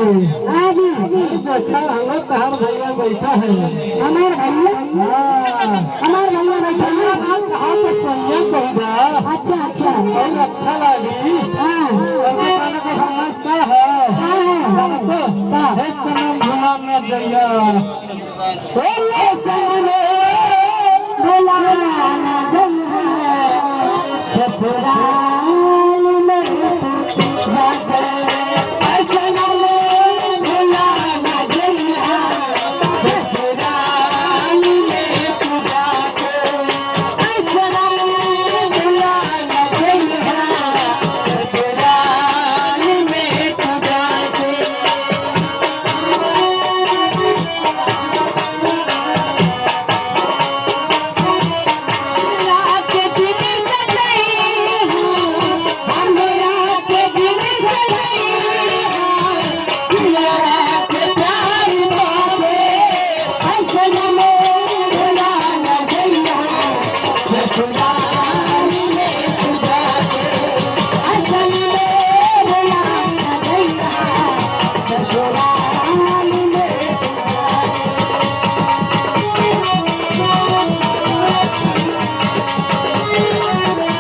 बैठा हम लोग कहाँ भैया बैठा है हमार भैया हमार भैया बैठा है आप कहाँ पे सैया कहोगा अच्छा अच्छा और अच्छा लगी हाँ खाने का फरमाइश क्या है तो इस तरह घुमा न जइया बुलाना जल्दी ससुराल में जाकर ऐसा न ले बुलाना जल्दी ससुराल में तू जाकर ऐसा न ले बुलाना जल्दी ससुराल में तू जाकर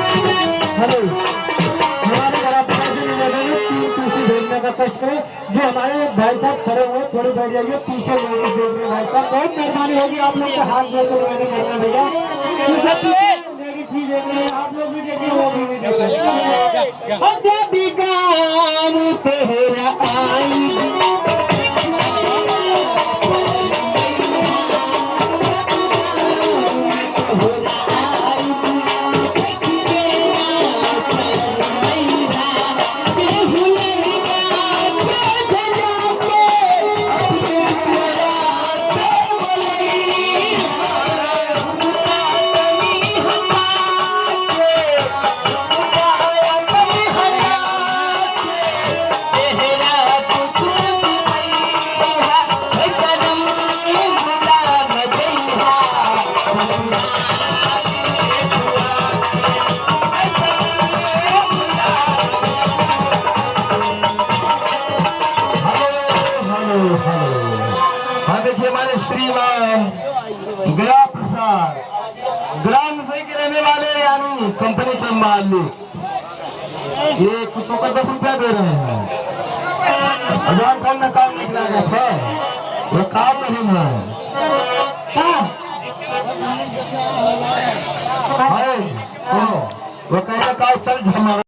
हेलो हमारे घर आप पैसे ले लेंगे 3 पीसी भेजने का कष्ट करें जो हमारे भाई साहब खड़े हुए थोड़ी बैठ जाइए पीछे लेके देख रहे भाई साहब बहुत मेहरबानी होगी आप लोग के हाथ जोड़ कर मैंने करना भैया लेडीज भी देख रहे हैं आप लोग भी देखिए वो भी देख रहे हैं जब गाँव तेरा आई हाँ देखिए हमारे श्रीमान गया प्रसाद ग्राम सही के रहने वाले यानी कंपनी के मालिक ये कुछ को 10 रुपया दे रहे हैं हजार कम में काम निकला गया था वो काम नहीं है वो कहेगा काम चल झमा